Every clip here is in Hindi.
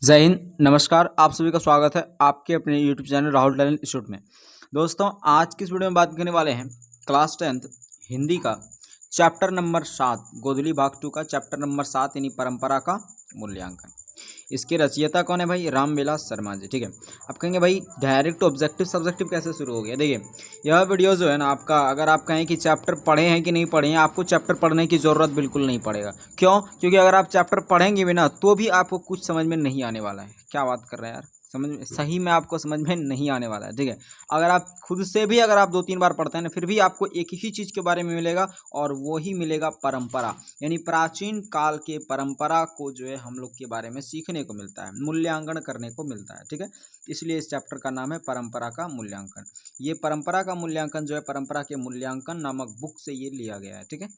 जय हिंद। नमस्कार, आप सभी का स्वागत है आपके अपने YouTube channel Rahul talent institute में। दोस्तों, आज की इस वीडियो में बात करने वाले हैं क्लास 10th हिंदी का चैप्टर नंबर 7 गोधली भाग 2 का चैप्टर नंबर 7 यानी परंपरा का मूल्यांकन। इसके रचयिता कौन है भाई? रामविलास शर्मा जी। ठीक है, आप कहेंगे भाई डायरेक्ट ऑब्जेक्टिव सब्जेक्टिव कैसे शुरू हो गया? देखिए, यह वीडियो जो है ना आपका, अगर आप कहें कि चैप्टर पढ़े हैं कि नहीं पढ़े हैं, आपको चैप्टर पढ़ने की ज़रूरत बिल्कुल नहीं पड़ेगा। क्यों? क्योंकि अगर आप चैप्टर पढ़ेंगे भी ना तो भी आपको कुछ समझ में नहीं आने वाला है। क्या बात कर रहे हैं यार, समझ में सही में आपको समझ में नहीं आने वाला है। ठीक है, अगर आप खुद से भी अगर आप 2-3 बार पढ़ते हैं ना, फिर भी आपको एक ही चीज़ के बारे में मिलेगा और वो ही मिलेगा परंपरा, यानी प्राचीन काल के परंपरा को जो है हम लोग के बारे में सीखने को मिलता है, मूल्यांकन करने को मिलता है। ठीक है, इसलिए इस चैप्टर का नाम है परंपरा का मूल्यांकन। ये परंपरा का मूल्यांकन जो है परंपरा के मूल्यांकन नामक बुक से ये लिया गया है। ठीक है,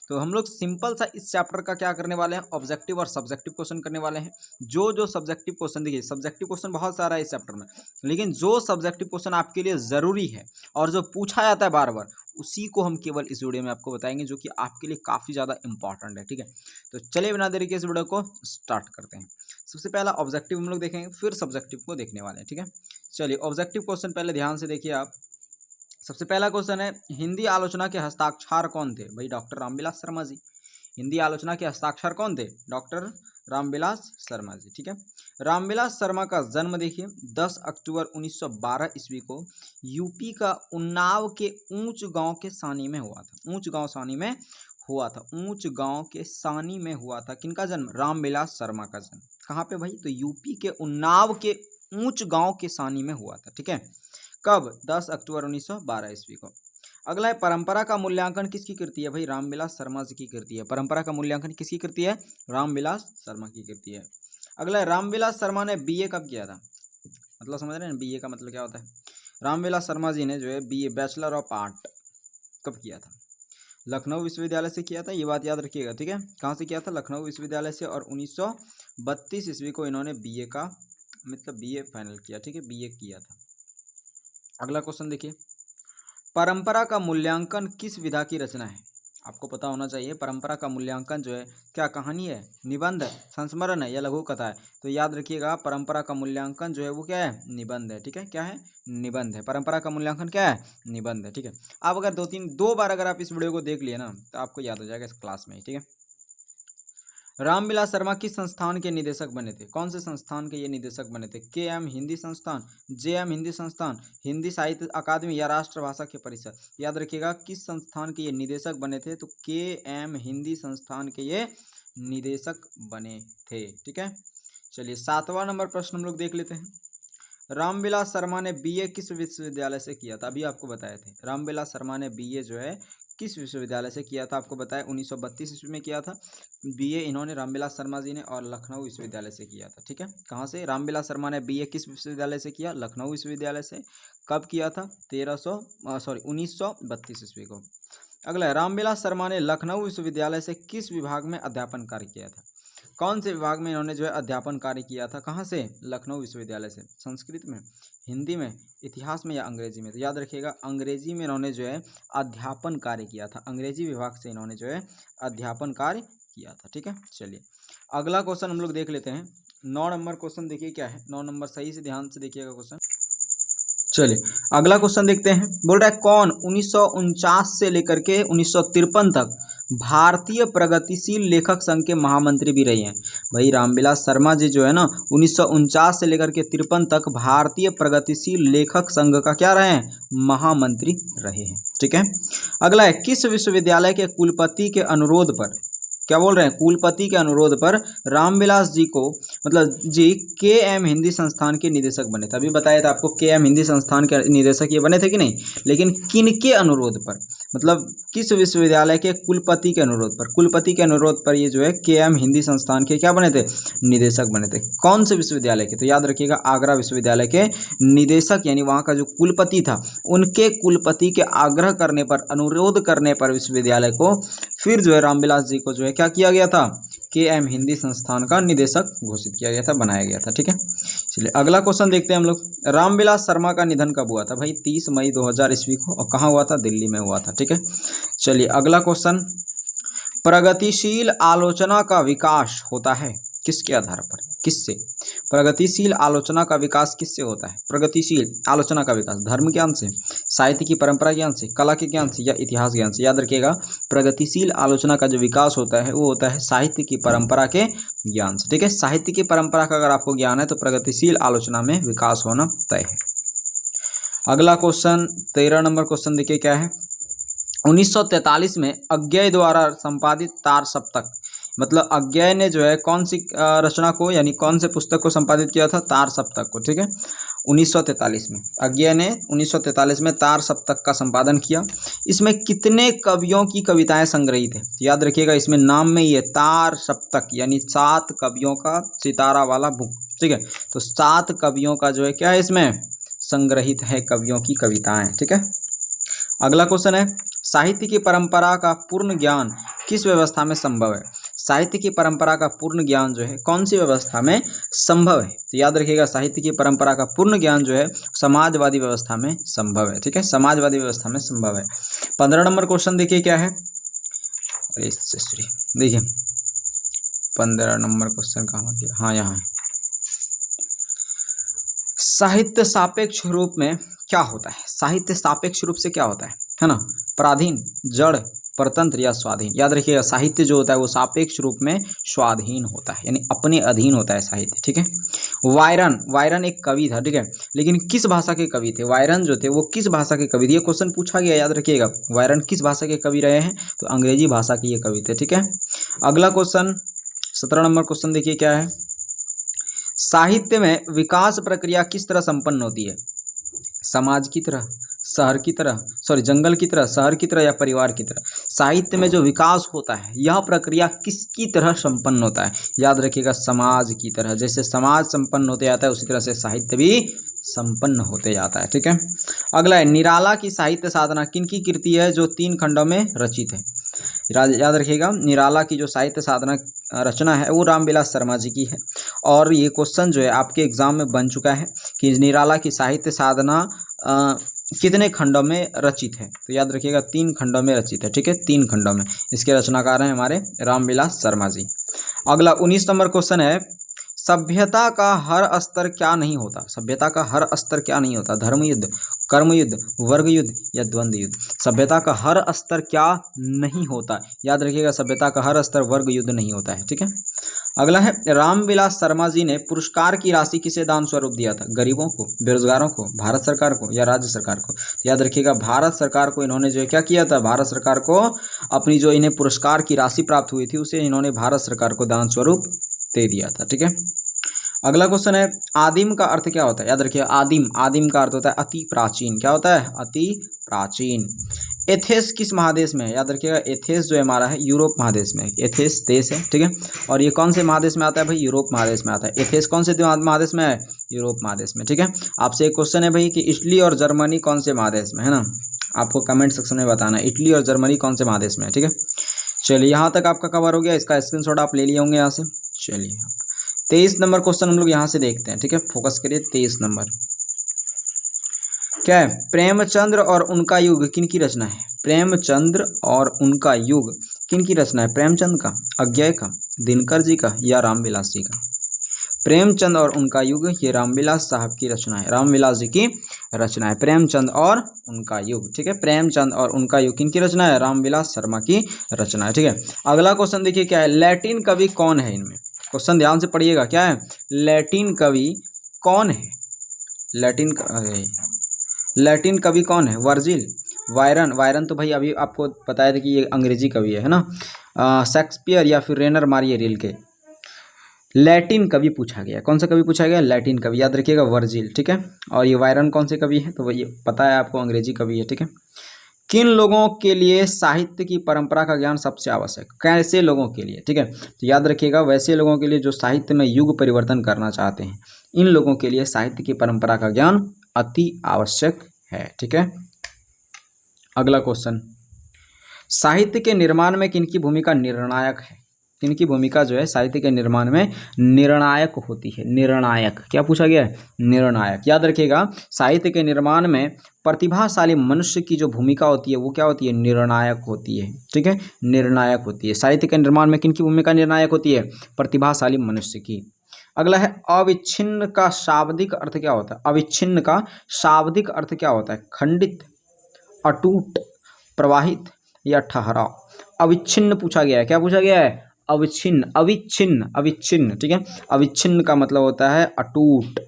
तो हम लोग सिंपल सा इस चैप्टर का क्या करने वाले हैं, ऑब्जेक्टिव और सब्जेक्टिव क्वेश्चन करने वाले हैं। जो सब्जेक्टिव क्वेश्चन, देखिए सब्जेक्टिव क्वेश्चन बहुत सारा है इस चैप्टर में, लेकिन जो सब्जेक्टिव क्वेश्चन आपके लिए ज़रूरी है और जो पूछा जाता है बार बार, उसी को हम केवल इस वीडियो में आपको बताएंगे, जो कि आपके लिए काफ़ी ज़्यादा इंपॉर्टेंट है। ठीक है, तो चलिए बिना देरी के इस वीडियो को स्टार्ट करते हैं। सबसे पहला ऑब्जेक्टिव हम लोग देखेंगे, फिर सब्जेक्टिव को देखने वाले हैं। ठीक है, चलिए ऑब्जेक्टिव क्वेश्चन पहले ध्यान से देखिए आप। सबसे पहला क्वेश्चन है, हिंदी आलोचना के हस्ताक्षर कौन थे? भाई डॉक्टर रामविलास शर्मा जी। हिंदी आलोचना के हस्ताक्षर कौन थे? डॉक्टर रामविलास शर्मा जी। ठीक है, रामविलास शर्मा का जन्म देखिए 10 अक्टूबर 1912 ईस्वी को यूपी का उन्नाव के ऊंच गांव के सानी में हुआ था। ऊंच गांव सानी में हुआ था। ऊंच गांव के सानी में हुआ था। किनका जन्म? रामविलास शर्मा का जन्म। कहाँ पे भाई? तो यूपी के उन्नाव के ऊंच गांव के सानी में हुआ था। ठीक है, कब? 10 अक्टूबर 1912 ईस्वी को। अगला है, परंपरा का मूल्यांकन किसकी कृति है? भाई रामविलास शर्मा जी की कृति है। परंपरा का मूल्यांकन किसकी कृति है? रामविलास शर्मा की कृति है। अगला है, रामविलास शर्मा ने बीए कब किया था? मतलब समझ रहे हैं बीए का मतलब क्या होता है? रामविलास शर्मा जी ने जो है बीए बैचलर ऑफ आर्ट कब किया था? लखनऊ विश्वविद्यालय से किया था, ये बात याद रखिएगा। ठीक है, कहाँ से किया था? लखनऊ विश्वविद्यालय से। और 1932 ईस्वी को इन्होंने बीए का मतलब बीए फाइनल किया। ठीक है, बीए किया था। अगला क्वेश्चन देखिए, परंपरा का मूल्यांकन किस विधा की रचना है? आपको पता होना चाहिए परंपरा का मूल्यांकन जो है क्या कहानी है, निबंध है, संस्मरण है या लघु कथा है? तो याद रखिएगा परंपरा का मूल्यांकन जो है वो क्या है? निबंध है। ठीक है, क्या है? निबंध है। परंपरा का मूल्यांकन क्या है? निबंध है। ठीक है, आप अगर दो बार अगर आप इस वीडियो को देख लिए ना तो आपको याद हो जाएगा इस क्लास में ही। ठीक है, रामविलास शर्मा किस संस्थान के निदेशक बने थे? कौन से संस्थान के ये निदेशक बने थे? के.एम. हिंदी संस्थान, जे.एम. हिंदी संस्थान, हिंदी साहित्य अकादमी या राष्ट्रभाषा के परिषद? याद रखिएगा किस संस्थान के ये निदेशक बने थे? तो के.एम. हिंदी संस्थान के ये निदेशक बने थे। ठीक है, चलिए 7वां नंबर प्रश्न हम लोग देख लेते हैं। रामविलास शर्मा ने बीए किस विश्वविद्यालय से किया था? अभी आपको बताए थे रामविलास शर्मा ने बीए जो है किस विश्वविद्यालय से किया था? आपको बताया 1932 ईस्वी में किया था बीए इन्होंने, रामविलास शर्मा जी ने, और लखनऊ विश्वविद्यालय से किया था। ठीक है, कहाँ से? रामविलास शर्मा ने बीए किस विश्वविद्यालय से किया? लखनऊ विश्वविद्यालय से। कब किया था? 1932 ईस्वी को। अगला है, रामविलास शर्मा ने लखनऊ विश्वविद्यालय से किस विभाग में अध्यापन कार्य किया था? कौन से विभाग में इन्होंने जो है अध्यापन कार्य किया था? कहाँ से? लखनऊ विश्वविद्यालय से। संस्कृत में, हिंदी में, इतिहास में या अंग्रेजी में? तो याद रखिएगा अंग्रेजी में इन्होंने जो है अध्यापन कार्य किया था। अंग्रेजी विभाग से इन्होंने जो है अध्यापन कार्य किया था। ठीक है, चलिए अगला क्वेश्चन हम लोग देख लेते हैं। 9 नंबर क्वेश्चन देखिए क्या है। 9 नंबर सही से ध्यान से देखिएगा क्वेश्चन। चलिए अगला क्वेश्चन देखते हैं। बोल रहा है, कौन 1949 से लेकर के 1953 तक भारतीय प्रगतिशील लेखक संघ के महामंत्री भी रहे हैं? भाई रामविलास शर्मा जी जो है ना 1949 से लेकर के 53 तक भारतीय प्रगतिशील लेखक संघ का क्या रहे हैं? महामंत्री रहे हैं। ठीक है, अगला है, किस विश्वविद्यालय के कुलपति के अनुरोध पर, क्या बोल रहे हैं, कुलपति के अनुरोध पर रामविलास जी को मतलब जी के.एम. हिंदी संस्थान के निदेशक बने थे? अभी बताया था आपको के.एम. हिंदी संस्थान के निदेशक ये बने थे कि नहीं, लेकिन किनके अनुरोध पर, मतलब किस विश्वविद्यालय के कुलपति के अनुरोध पर? कुलपति के अनुरोध पर ये जो है के.एम. हिंदी संस्थान के क्या बने थे? निदेशक बने थे। कौन से विश्वविद्यालय के? तो याद रखिएगा आगरा विश्वविद्यालय के निदेशक, यानी वहाँ का जो कुलपति था उनके कुलपति के आग्रह करने पर, अनुरोध करने पर विश्वविद्यालय को फिर जो है रामविलास जी को जो है क्या किया गया था? के.एम. हिंदी संस्थान का निदेशक घोषित किया गया था, बनाया गया था। ठीक है, चलिए अगला क्वेश्चन देखते हैं हम लोग। रामविलास शर्मा का निधन कब हुआ था? भाई 30 मई 2000 ईस्वी को। और कहाँ हुआ था? दिल्ली में हुआ था। ठीक है, चलिए अगला क्वेश्चन, प्रगतिशील आलोचना का विकास होता है किसके आधार पर, किससे? प्रगतिशील आलोचना का विकास किससे होता है? प्रगतिशील आलोचना का विकास धर्म ज्ञान से, साहित्य की परंपरा ज्ञान से, कला के ज्ञान से या इतिहास ज्ञान से? याद रखिएगा, प्रगतिशील आलोचना का जो विकास होता है वो होता है साहित्य की परंपरा के ज्ञान से। ठीक है, साहित्य की परंपरा का अगर आपको ज्ञान है तो प्रगतिशील आलोचना में विकास होना तय है। अगला क्वेश्चन 13 नंबर क्वेश्चन देखिए क्या है। 1943 में अज्ञेय द्वारा संपादित तार सप्तक, मतलब अज्ञेय ने जो है कौन सी रचना को यानी कौन से पुस्तक को संपादित किया था? तार सप्तक को। ठीक है, 1943 में अज्ञेय ने 1943 में तार सप्तक का संपादन किया। इसमें कितने कवियों की कविताएं संग्रहित है? याद रखिएगा, इसमें नाम में ही है तार सप्तक, यानी 7 कवियों का सितारा वाला बुक। ठीक है, तो 7 कवियों का जो है क्या है इसमें संग्रहित है कवियों की कविताएं। ठीक है, अगला क्वेश्चन है, साहित्य की परंपरा का पूर्ण ज्ञान किस व्यवस्था में संभव है? साहित्य की परंपरा का पूर्ण ज्ञान जो है कौन सी व्यवस्था में संभव है? तो याद रखिएगा, साहित्य की परंपरा का पूर्ण ज्ञान जो है समाजवादी व्यवस्था में संभव है। ठीक है, समाजवादी व्यवस्था में संभव है। 15 नंबर क्वेश्चन देखिए क्या है। देखिए 15 नंबर क्वेश्चन कहाँ गया? हाँ, यहाँ है। साहित्य सापेक्ष रूप में क्या होता है? साहित्य सापेक्ष रूप से क्या होता है ना? पराधीन, जड़, परतंत्र या स्वाधीन? याद रखिएगा, साहित्य जो होता है वो सापेक्ष रूप में स्वाधीन होता है, यानी अपने अधीन होता है साहित्य। ठीक है, वायरन एक कवि था। ठीक है, लेकिन किस भाषा के कवि थे? वायरन जो थे वो किस भाषा के कवि थे? ये क्वेश्चन पूछा गया, याद रखिएगा। वायरन किस भाषा के कवि रहे हैं? तो अंग्रेजी भाषा के ये कवि थे। ठीक है, अगला क्वेश्चन 17 नंबर क्वेश्चन देखिए क्या है। साहित्य में विकास प्रक्रिया किस तरह संपन्न होती है? समाज की तरह, शहर की तरह, जंगल की तरह, शहर की तरह या परिवार की तरह? साहित्य में जो विकास होता है यह प्रक्रिया किसकी तरह संपन्न होता है? याद रखिएगा, समाज की तरह। जैसे समाज संपन्न होते जाता है उसी तरह से साहित्य भी संपन्न होते जाता है। ठीक है, अगला है, निराला की साहित्य साधना किनकी कृति है जो 3 खंडों में रचित है? याद रखिएगा, निराला की जो साहित्य साधना रचना है वो रामविलास शर्मा जी की है। और ये क्वेश्चन जो है आपके एग्जाम में बन चुका है कि निराला की साहित्य साधना कितने खंडों में रचित है? तो याद रखिएगा 3 खंडों में रचित है। ठीक है, 3 खंडों में। इसके रचनाकार हैं हमारे रामविलास शर्मा जी। अगला 19 नंबर क्वेश्चन है, सभ्यता का हर स्तर क्या नहीं होता? सभ्यता का हर स्तर क्या नहीं होता? धर्म युद्ध, कर्म युद्ध, वर्ग युद्ध या द्वंद्व युद्ध? सभ्यता का हर स्तर क्या नहीं होता? याद रखिएगा, सभ्यता का हर स्तर वर्ग युद्ध नहीं होता है। ठीक है, अगला है, रामविलास शर्मा जी ने पुरस्कार की राशि किसे दान स्वरूप दिया था? गरीबों को, बेरोजगारों को, भारत सरकार को या राज्य सरकार को? तो याद रखिएगा, भारत सरकार को इन्होंने जो है क्या किया था? भारत सरकार को अपनी जो इन्हें पुरस्कार की राशि प्राप्त हुई थी उसे इन्होंने भारत सरकार को दान स्वरूप दे दिया था। ठीक है, अगला क्वेश्चन है, आदिम का अर्थ क्या होता है? याद रखिए, आदिम का अर्थ होता है अति प्राचीन। क्या होता है? अति प्राचीन। एथेंस किस महादेश में है? याद रखिएगा, एथेंस जो है हमारा है यूरोप महादेश में। एथेंस देश है। ठीक है, और ये कौन से महादेश में आता है भाई? यूरोप महादेश में आता है। एथेंस कौन से महादेश में है? यूरोप महादेश में। ठीक है, आपसे एक क्वेश्चन है भाई कि इटली और जर्मनी कौन से महादेश में है ना? आपको कमेंट सेक्शन में बताना है इटली और जर्मनी कौन से महादेश में है। ठीक है, चलिए यहाँ तक आपका कवर हो गया। इसका स्क्रीनशॉट आप ले लिए होंगे यहाँ से। चलिए 23 नंबर क्वेश्चन हम लोग यहाँ से देखते हैं। ठीक है, फोकस करिए। 23 नंबर क्या है? प्रेमचंद्र और उनका युग किनकी रचना है? प्रेमचंद्र और उनका युग किनकी रचना है? प्रेमचंद का, अज्ञेय का, दिनकर जी का या रामविलास जी का? प्रेमचंद और उनका युग ये रामविलास साहब की रचना है, रामविलास जी की रचना है। प्रेमचंद और उनका युग। ठीक है, प्रेमचंद और उनका युग किनकी रचना है? रामविलास शर्मा की रचना है। ठीक है, अगला क्वेश्चन देखिए क्या है। लैटिन कवि कौन है? इनमें क्वेश्चन ध्यान से पढ़िएगा। क्या है? लैटिन कवि कौन है? लैटिन कवि कौन है? वर्जिल, वायरन तो भाई अभी आपको बताया था कि ये अंग्रेजी कवि है ना? शेक्सपियर या फिर रेनर मारिए रिल्के? लैटिन कवि पूछा गया। कौन सा कवि पूछा गया? लैटिन कवि। याद रखिएगा, वर्जिल। ठीक है, और ये वायरन कौन से कवि है? तो ये पता है आपको, अंग्रेजी कवि है। ठीक है, किन लोगों के लिए साहित्य की परंपरा का ज्ञान सबसे आवश्यक? कैसे लोगों के लिए? ठीक है, तो याद रखिएगा, वैसे लोगों के लिए जो साहित्य में युग परिवर्तन करना चाहते हैं, इन लोगों के लिए साहित्य की परंपरा का ज्ञान अति आवश्यक है। ठीक है, अगला क्वेश्चन, साहित्य के निर्माण में किनकी भूमिका निर्णायक है? किनकी भूमिका जो है साहित्य के निर्माण में निर्णायक होती है। निर्णायक, क्या पूछा गया है? निर्णायक। याद रखिएगा, साहित्य के निर्माण में प्रतिभाशाली मनुष्य की जो भूमिका होती है वो क्या होती है? निर्णायक होती है। ठीक है, निर्णायक होती है। साहित्य के निर्माण में किनकी भूमिका निर्णायक होती है? प्रतिभाशाली मनुष्य की। अगला है अविच्छिन्न का शाब्दिक अर्थ क्या होता है? अविच्छिन्न का शाब्दिक अर्थ क्या होता है? खंडित, अटूट, प्रवाहित या ठहराव। अविच्छिन्न पूछा गया है। क्या पूछा गया है? अविच्छिन्न, अविच्छिन्न, अविच्छिन्न। ठीक है, अविच्छिन्न का मतलब होता है अटूट,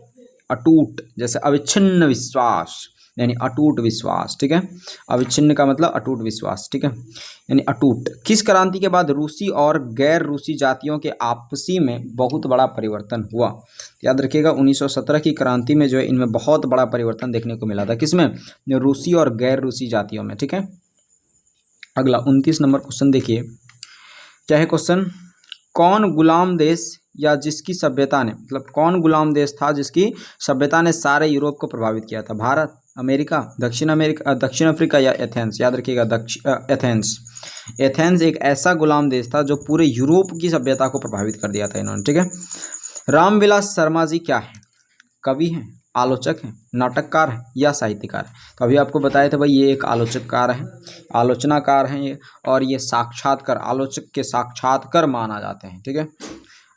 अटूट, जैसे अविच्छिन्न विश्वास यानी अटूट विश्वास। ठीक है, अविच्छिन्न का मतलब अटूट विश्वास। ठीक है, यानी अटूट। किस क्रांति के बाद रूसी और गैर रूसी जातियों के आपसी में बहुत बड़ा परिवर्तन हुआ? याद रखिएगा, 1917 की क्रांति में जो है इनमें बहुत बड़ा परिवर्तन देखने को मिला था। किसमें? रूसी और गैर रूसी जातियों में। ठीक है, अगला 29 नंबर क्वेश्चन देखिए, क्या है क्वेश्चन? कौन गुलाम देश या जिसकी सभ्यता ने, मतलब कौन गुलाम देश था जिसकी सभ्यता ने सारे यूरोप को प्रभावित किया था? भारत, अमेरिका, दक्षिण अफ्रीका या एथेंस? याद रखिएगा, एथेंस। एथेंस एक ऐसा गुलाम देश था जो पूरे यूरोप की सभ्यता को प्रभावित कर दिया था इन्होंने। ठीक है, रामविलास शर्मा जी क्या है? कवि हैं, आलोचक हैं, नाटककार हैं या साहित्यकार? तो अभी आपको बताए थे भाई ये एक आलोचककार हैं, आलोचनाकार हैं ये, और ये साक्षात्कार, आलोचक के साक्षात्कार माना जाते हैं। ठीक है,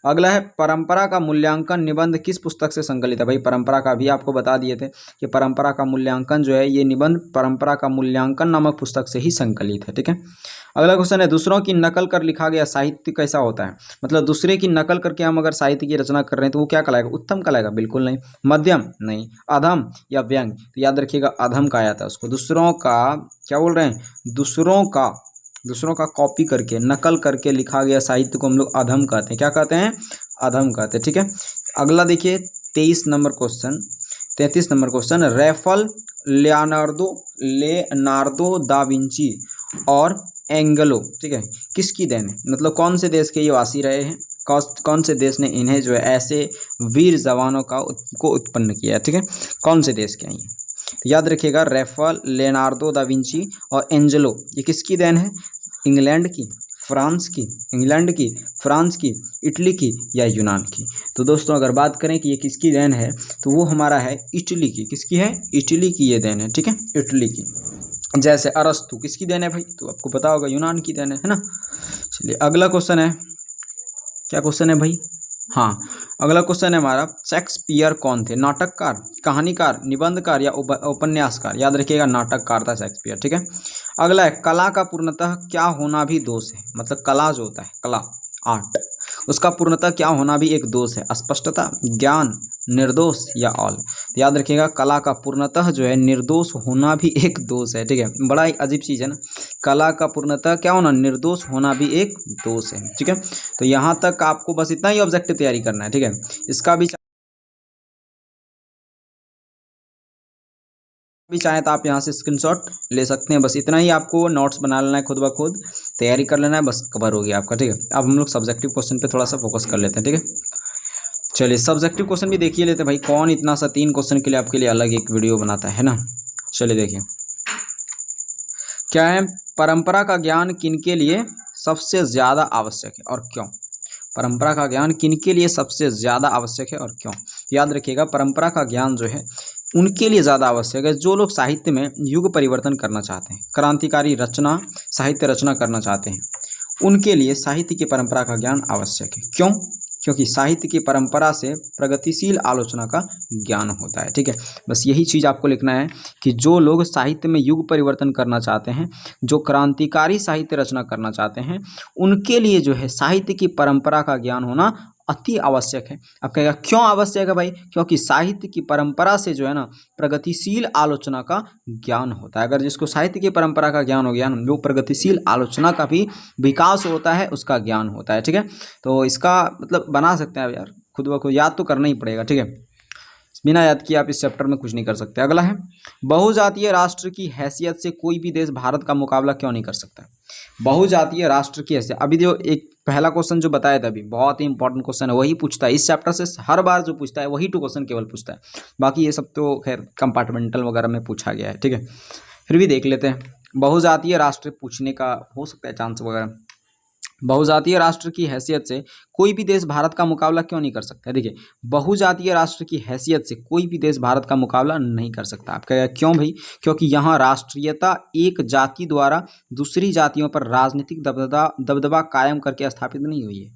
अगला है परंपरा का मूल्यांकन निबंध किस पुस्तक से संकलित है? भाई परंपरा का भी आपको बता दिए थे कि परंपरा का मूल्यांकन जो है ये निबंध परंपरा का मूल्यांकन नामक पुस्तक से ही संकलित है। ठीक है, अगला क्वेश्चन है दूसरों की नकल कर लिखा गया साहित्य कैसा होता है? मतलब दूसरे की नकल करके हम अगर साहित्य की रचना कर रहे हैं तो वो क्या कहलाएगा? उत्तम कहलाएगा? बिल्कुल नहीं। मध्यम? नहीं। अधम या व्यंग? तो याद रखिएगा अधम कहा जाता है उसको। दूसरों का क्या बोल रहे हैं? दूसरों का कॉपी करके, नकल करके लिखा गया साहित्य को हम लोग अधम कहते हैं। क्या कहते हैं? अधम कहते हैं। ठीक है, अगला देखिए 33 number question, Leonardo da Vinci और एंगलो, ठीक है, किसकी देन है? मतलब कौन से देश के ये वासी रहे हैं? कौन से देश ने इन्हें जो है ऐसे वीर जवानों को उत्पन्न किया? ठीक है, कौन से देश के हैं ये? तो याद रखिएगा, रैफल, लियोनार्दो दा विंची और एंजेलो, ये किसकी देन है? इंग्लैंड की, फ्रांस की, इटली की या यूनान की? तो दोस्तों अगर बात करें कि ये किसकी देन है तो वो हमारा है इटली की। किसकी है? इटली की ये देन है। ठीक है, इटली की। जैसे अरस्तु किसकी देन है भाई? तो आपको पता होगा यूनान की देन है ना। चलिए अगला क्वेश्चन है, क्या क्वेश्चन है भाई? हाँ, अगला क्वेश्चन है हमारा, शेक्सपियर कौन थे? नाटककार, कहानीकार, निबंधकार या उपन्यासकार? याद रखिएगा नाटककार था शेक्सपियर। ठीक है, अगला है कला का पूर्णतः क्या होना भी दोष है? मतलब कला जो होता है, कला, आर्ट, उसका पूर्णतः क्या होना भी एक दोष है? स्पष्टता, ज्ञान, निर्दोष या ऑल? याद रखिएगा कला का पूर्णतः जो है निर्दोष होना भी एक दोष है। ठीक है, बड़ा ही अजीब चीज़ है ना, कला का पूर्णतः क्या होना? निर्दोष होना भी एक दोष है। ठीक है, तो यहाँ तक आपको बस इतना ही ऑब्जेक्टिव तैयारी करना है। ठीक है, इसका भी चाहे तो आप यहाँ से स्क्रीनशॉट ले सकते हैं। बस इतना ही आपको नोट्स बना लेना है, खुद ब खुद तैयारी कर लेना है, बस कवर हो गया आपका। ठीक है, अब हम लोग सब्जेक्टिव क्वेश्चन पे थोड़ा सा फोकस कर लेते हैं। ठीक है, चलिए सब्जेक्टिव क्वेश्चन भी देखिए लेते हैं भाई, कौन इतना सा 3 क्वेश्चन के लिए आपके लिए अलग एक वीडियो बनाता है ना। चलिए देखिए, क्या है? परंपरा का ज्ञान किनके लिए सबसे ज़्यादा आवश्यक है और क्यों? परंपरा का ज्ञान किनके लिए सबसे ज़्यादा आवश्यक है और क्यों? याद रखिएगा परंपरा का ज्ञान जो है उनके लिए ज़्यादा आवश्यक है जो लोग साहित्य में युग परिवर्तन करना चाहते हैं, क्रांतिकारी रचना, साहित्य रचना करना चाहते हैं, उनके लिए साहित्य की परंपरा का ज्ञान आवश्यक है। क्यों? क्योंकि साहित्य की परंपरा से प्रगतिशील आलोचना का ज्ञान होता है। ठीक है, बस यही चीज़ आपको लिखना है कि जो लोग साहित्य में युग परिवर्तन करना चाहते हैं, जो क्रांतिकारी साहित्य रचना करना चाहते हैं, उनके लिए जो है साहित्य की परंपरा का ज्ञान होना अति आवश्यक है। अब कहेगा क्यों आवश्यक है भाई? क्योंकि साहित्य की परंपरा से जो है ना प्रगतिशील आलोचना का ज्ञान होता है। अगर जिसको साहित्य की परंपरा का ज्ञान हो गया ना, वो प्रगतिशील आलोचना का भी विकास होता है, उसका ज्ञान होता है। ठीक है, तो इसका मतलब बना सकते हैं यार, खुद ब खुद याद तो करना ही पड़ेगा। ठीक है, बिना याद किए आप इस चैप्टर में कुछ नहीं कर सकते। अगला है, बहुजातीय राष्ट्र की हैसियत से कोई भी देश भारत का मुकाबला क्यों नहीं कर सकता? बहुजातीय राष्ट्र की हैसियत, अभी जो एक पहला क्वेश्चन जो बताया था अभी, बहुत ही इंपॉर्टेंट क्वेश्चन है, वही पूछता है इस चैप्टर से, हर बार जो पूछता है वही 2 क्वेश्चन केवल पूछता है, बाकी ये सब तो खैर कंपार्टमेंटल वगैरह में पूछा गया है। ठीक है, फिर भी देख लेते हैं, बहुजातीय राष्ट्र पूछने का हो सकता है चांस वगैरह। बहुजातीय राष्ट्र की हैसियत से कोई भी देश भारत का मुकाबला क्यों नहीं कर सकता? देखिए, बहुजातीय राष्ट्र की हैसियत से कोई भी देश भारत का मुकाबला नहीं कर सकता। आप कहेगा क्यों भाई? क्योंकि यहाँ राष्ट्रीयता एक जाति द्वारा दूसरी जातियों पर राजनीतिक दबदबा कायम करके स्थापित नहीं हुई है।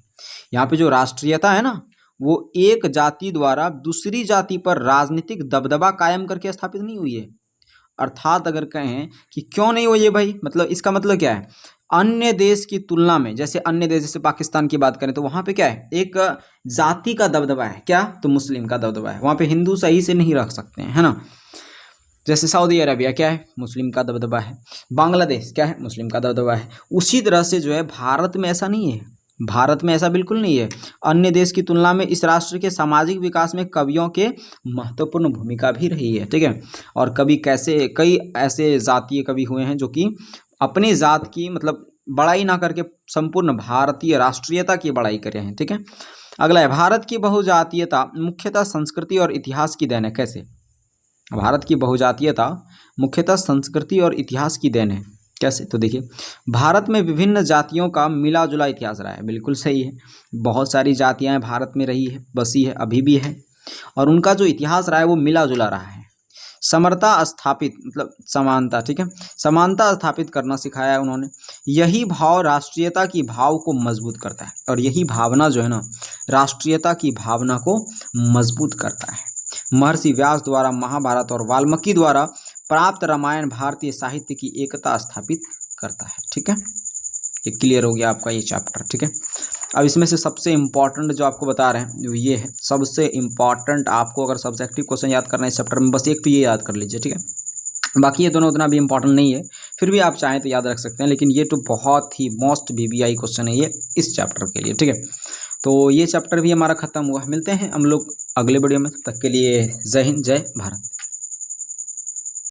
यहाँ पे जो राष्ट्रीयता है ना, वो एक जाति द्वारा दूसरी जाति पर राजनीतिक दबदबा कायम करके स्थापित नहीं हुई है। अर्थात अगर कहें कि क्यों नहीं हुई है भाई, मतलब इसका मतलब क्या है? अन्य देश की तुलना में, जैसे अन्य देश जैसे पाकिस्तान की बात करें तो वहाँ पे क्या है? एक जाति का दबदबा है। क्या? तो मुस्लिम का दबदबा है। वहाँ पे हिंदू सही से नहीं रख सकते हैं, है ना। जैसे सऊदी अरबिया क्या है? मुस्लिम का दबदबा है। बांग्लादेश क्या है? मुस्लिम का दबदबा है। उसी तरह से जो है भारत में ऐसा नहीं है। भारत में ऐसा बिल्कुल नहीं है। अन्य देश की तुलना में इस राष्ट्र के सामाजिक विकास में कवियों के महत्वपूर्ण भूमिका भी रही है, ठीक है। और कई ऐसे जातीय कवि हुए हैं जो कि अपनी जात की मतलब बड़ाई ना करके संपूर्ण भारतीय राष्ट्रीयता की बड़ाई करे हैं, ठीक है। अगला है, भारत की बहुजातीयता मुख्यतः संस्कृति और इतिहास की देन है। कैसे? भारत की बहुजातीयता मुख्यतः संस्कृति और इतिहास की देन है। कैसे? तो देखिए, भारत में विभिन्न जातियों का मिला जुला इतिहास रहा है। बिल्कुल सही है। बहुत सारी जातियां भारत में रही है, बसी है, अभी भी है, और उनका जो इतिहास रहा है वो मिला जुला रहा है। समरता स्थापित मतलब समानता, ठीक है, समानता स्थापित करना सिखाया है उन्होंने। यही भाव राष्ट्रीयता की भाव को मजबूत करता है, और यही भावना जो है ना, राष्ट्रीयता की भावना को मजबूत करता है। महर्षि व्यास द्वारा महाभारत और वाल्मीकि द्वारा प्राप्त रामायण भारतीय साहित्य की एकता स्थापित करता है, ठीक है। ये क्लियर हो गया आपका ये चैप्टर, ठीक है। अब इसमें से सबसे इम्पॉर्टेंट जो आपको बता रहे हैं वो ये है, सबसे इम्पॉर्टेंट आपको अगर सब्जेक्टिव क्वेश्चन याद करना है इस चैप्टर में, बस एक तो ये याद कर लीजिए, ठीक है। बाकी ये दोनों उतना भी इम्पॉर्टेंट नहीं है, फिर भी आप चाहें तो याद रख सकते हैं, लेकिन ये तो बहुत ही मोस्ट VBI क्वेश्चन है ये इस चैप्टर के लिए, ठीक है। तो ये चैप्टर भी हमारा खत्म हुआ। मिलते हैं हम लोग अगले वीडियो में, तब तक के लिए जय हिंद, जय भारत।